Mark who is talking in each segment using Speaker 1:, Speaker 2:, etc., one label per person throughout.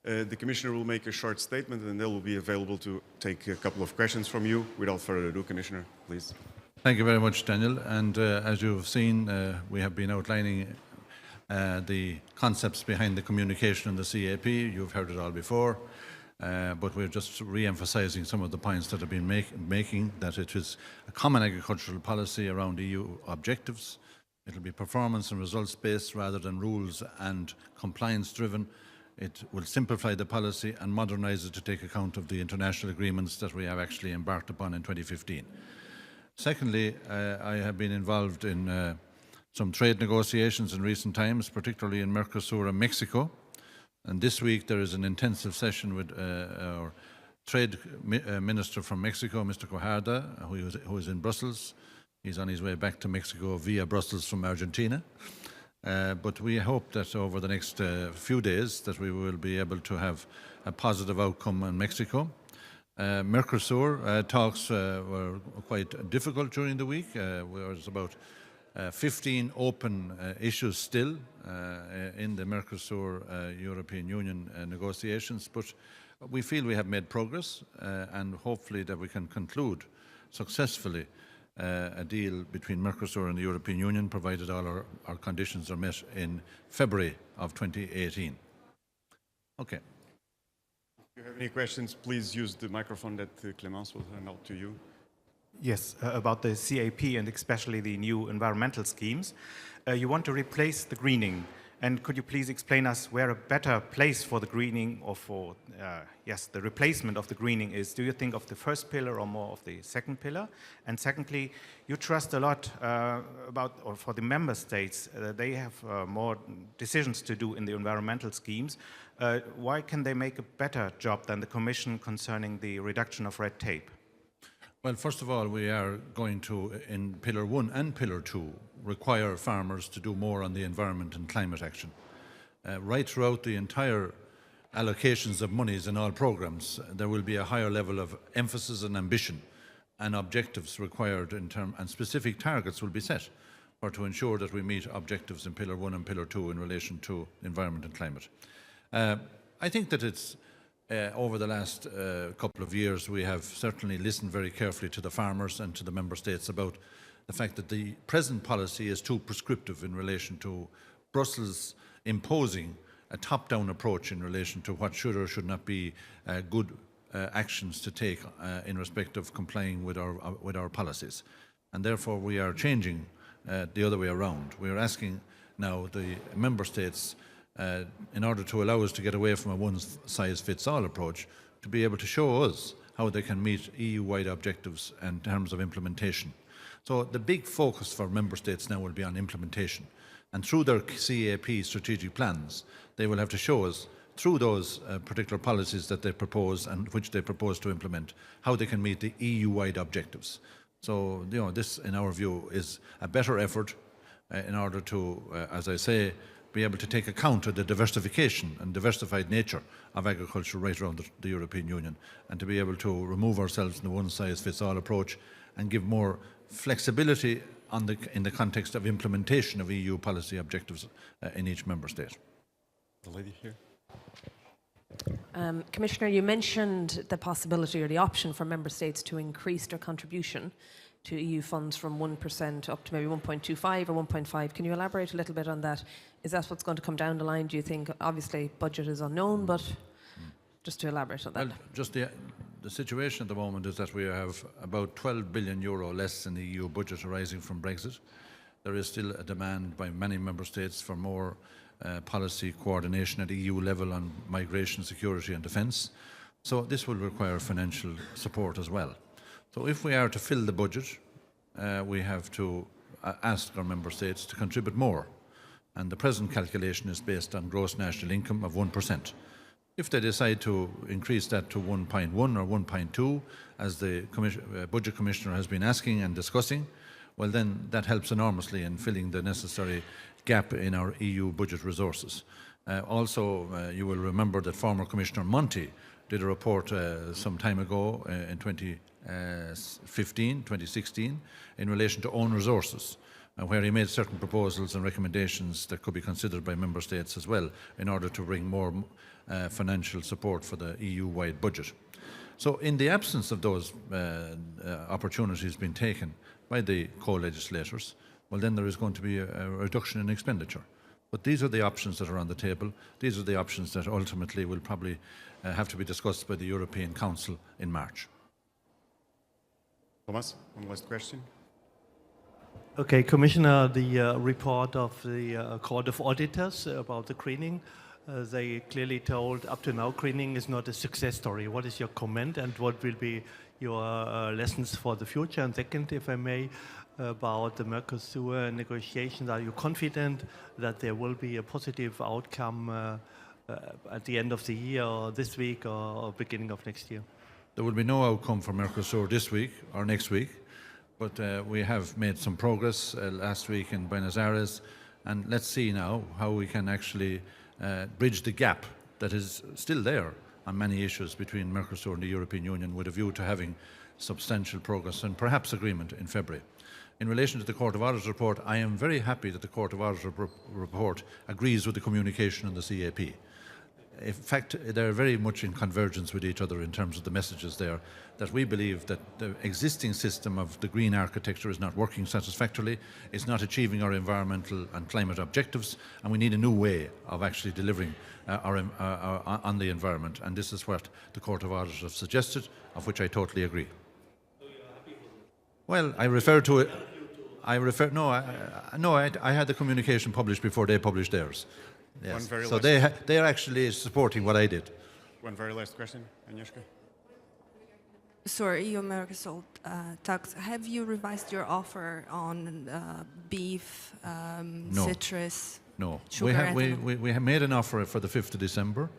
Speaker 1: The Commissioner will make a short statement and they will be available to take a couple of questions from you. Without further ado, Commissioner, please.
Speaker 2: Thank you very much, Daniel. And as you've seen, we have been outlining the concepts behind the communication in the CAP. You've heard it all before, but we're just re-emphasising some of the points that have been making, that it is a common agricultural policy around EU objectives. It will be performance and results based rather than rules and compliance driven. It will simplify the policy and modernise it to take account of the international agreements that we have actually embarked upon in 2015. Secondly, I have been involved in some trade negotiations in recent times, particularly in Mercosur and Mexico. And this week there is an intensive session with our Trade Minister from Mexico, Mr. Cojarda, who is in Brussels. He's on his way back to Mexico via Brussels from Argentina. But we hope that over the next few days that we will be able to have a positive outcome in Mexico. Mercosur talks were quite difficult during the week. There was about 15 open issues still in the Mercosur European Union negotiations, but we feel we have made progress and hopefully that we can conclude successfully a deal between Mercosur and the European Union, provided all our conditions are met in February of 2018. Okay.
Speaker 1: If you have any questions, please use the microphone that Clémence will hand out to you.
Speaker 3: Yes, about the CAP and especially the new environmental schemes. You want to replace the greening. And could you please explain us where a better place for the greening or for, the replacement of the greening is? Do you think of the first pillar or more of the second pillar? And secondly, you trust a lot for the member states, they have more decisions to do in the environmental schemes. Why can they make a better job than the Commission concerning the reduction of red tape?
Speaker 2: Well, first of all, we are going to, in Pillar 1 and Pillar 2, require farmers to do more on the environment and climate action. Right throughout the entire allocations of monies in all programmes, there will be a higher level of emphasis and ambition, and objectives required and specific targets will be set to ensure that we meet objectives in Pillar 1 and Pillar 2 in relation to environment and climate. I think that it's over the last couple of years, we have certainly listened very carefully to the farmers and to the member states about the fact that the present policy is too prescriptive in relation to Brussels imposing a top-down approach in relation to what should or should not be good actions to take in respect of complying with our policies. And therefore we are changing the other way around. We are asking now the member states, in order to allow us to get away from a one-size-fits-all approach, to be able to show us how they can meet EU-wide objectives in terms of implementation. So the big focus for member states now will be on implementation. And through their CAP strategic plans, they will have to show us, through those particular policies that they propose and which they propose to implement, how they can meet the EU-wide objectives. So, this, in our view, is a better effort in order to, as I say, be able to take account of the diversification and diversified nature of agriculture right around the European Union, and to be able to remove ourselves from the one-size-fits-all approach and give more flexibility in the context of implementation of EU policy objectives in each member state.
Speaker 1: The lady here.
Speaker 4: Commissioner, you mentioned the possibility or the option for member states to increase their contribution to EU funds from 1% up to maybe 1.25 or 1.5. Can you elaborate a little bit on that? Is that what's going to come down the line, do you think? Obviously, budget is unknown, but just to elaborate on that.
Speaker 2: Well, just the situation at the moment is that we have about €12 billion less in the EU budget arising from Brexit. There is still a demand by many member states for more policy coordination at EU level on migration, security and defence. So this will require financial support as well. So if we are to fill the budget, we have to ask our member states to contribute more. And the present calculation is based on gross national income of 1%. If they decide to increase that to 1.1 or 1.2, as the Budget Commissioner has been asking and discussing, well then that helps enormously in filling the necessary gap in our EU budget resources. Also, you will remember that former Commissioner Monti did a report some time ago in 2016, in relation to own resources, where he made certain proposals and recommendations that could be considered by member states as well in order to bring more financial support for the EU-wide budget. So in the absence of those opportunities being taken by the co-legislators, well then there is going to be a reduction in expenditure. But these are the options that are on the table. These are the options that ultimately will probably have to be discussed by the European Council in March.
Speaker 1: Thomas, one last question.
Speaker 5: Okay, Commissioner, the report of the Court of Auditors about the greening, they clearly told up to now greening is not a success story. What is your comment and what will be your lessons for the future? And second, if I may, about the Mercosur negotiations, are you confident that there will be a positive outcome at the end of the year or this week or beginning of next year?
Speaker 2: There will be no outcome for Mercosur this week or next week. But we have made some progress last week in Buenos Aires, and let's see now how we can actually bridge the gap that is still there on many issues between Mercosur and the European Union, with a view to having substantial progress and perhaps agreement in February. In relation to the Court of Auditors report, I am very happy that the Court of Auditors report agrees with the communication on the CAP. In fact, they're very much in convergence with each other in terms of the messages there, that we believe that the existing system of the green architecture is not working satisfactorily, it's not achieving our environmental and climate objectives, and we need a new way of actually delivering on the environment. And this is what the Court of Auditors have suggested, of which I totally agree. So you're happy with it? Well, I refer to it. I had the communication published before they published theirs. Yes. So they are actually supporting what I did.
Speaker 1: One very last question, Agnieszka.
Speaker 6: Sorry, your Mercosur tax. Have you revised your offer on beef,
Speaker 2: No.
Speaker 6: Citrus?
Speaker 2: No,
Speaker 6: sugar,
Speaker 2: we have made an offer for the 5th of December,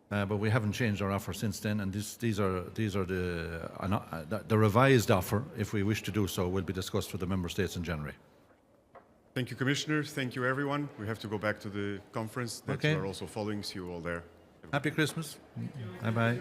Speaker 2: but we haven't changed our offer since then. And these are the revised offer, if we wish to do so, will be discussed with the member states in January.
Speaker 1: Thank you, Commissioner. Thank you, everyone. We have to go back to the conference that you are also following. See you all there.
Speaker 2: Happy Christmas. Bye-bye.